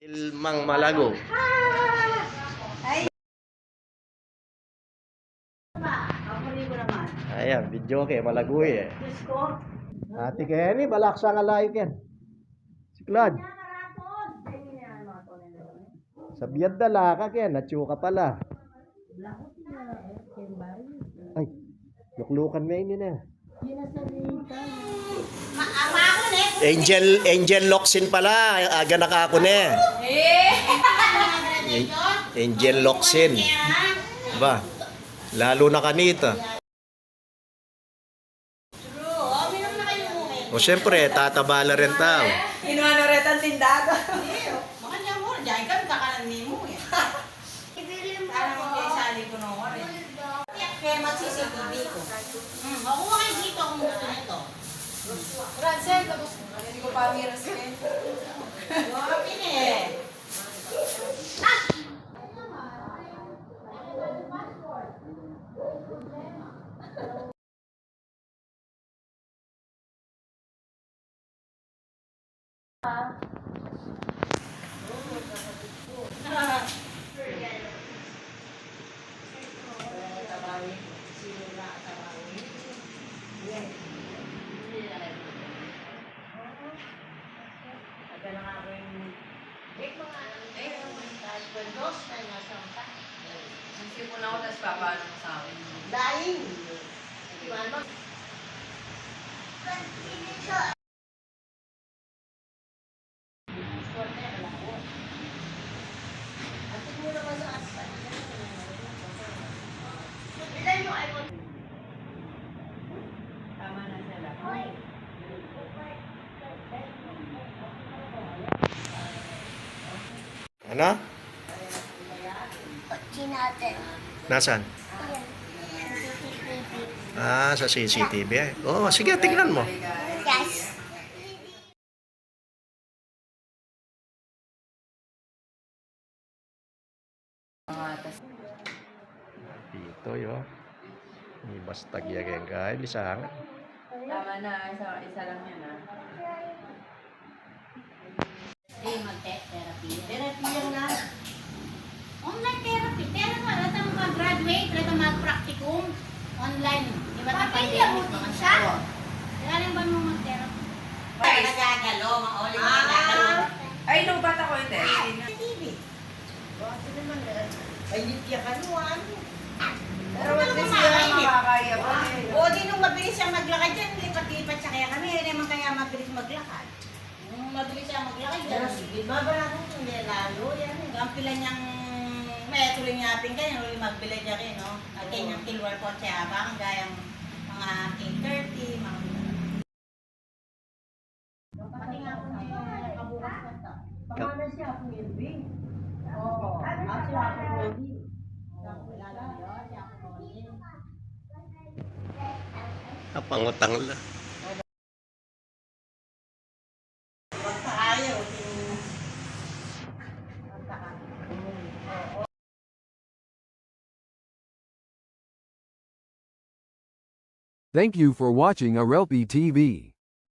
Ilmang Malago. Ayan, video kay Malago eh. Ate Kenny, balaksa nga layo ken. Si Claude. Sa biyad dala ka ken, natsuka pala. Ay, luklukan mo ini na. Angel Locsin pala, aga nakako ne. Angel Locsin. Ba, lalo na kanita. O siyempre, tatabala rin tao. Inuano rin ang tindado. Makanya mo, dyan ka, kakanan mo eh. Parang mag-isali ko na ako rin. Kaya mag-CCTV ko. Ako kayo dito kung gusto nito. Ransel, tapos hindi ko pa miras kayo. Wapin eh. Nagsipon ako, tapos papaano mo sa akin. Daing. Tama na sila. Ano? Natin. Nasaan? Ah, sa CCTV. Oh, sige, tingnan mo. Yes. Dito, yo. May bastag yan kahit lisangan. Tama na, isa lang yan ah. Mag-therapy. Therapy yan na. Online therapy. Pero wala tayong mag-graduate, wala tayong mag-practicum. Online. Di ba na pandemic naman siya? Kaya rin ba mo mag-therapy? Ay, nagagalo. Mauli mo nagagalo. Ay, nung bata ko hindi. TV. Bakit naman ay litya ka nuwan. Pero at least yun ang makakaya ko. O di nung mabilis siyang maglakad dyan, lipat-lipat siya kaya kami. Hindi naman kaya mabilis maglakad. Nung mabilis siyang maglakad dyan, di ba ba ako kung lalo yan. Ang pila niyang may tuloy niya ating kanya, ulit magbila niya rin, no? At kanyang kilwar po siya, baka gayang mga king 30, mga pati nga po niya kabukas na ito. Pamana siya akong ilbing. Oo. Ako siya akong ilbing. Napangutang la. Thank you for watching Arelpi TV.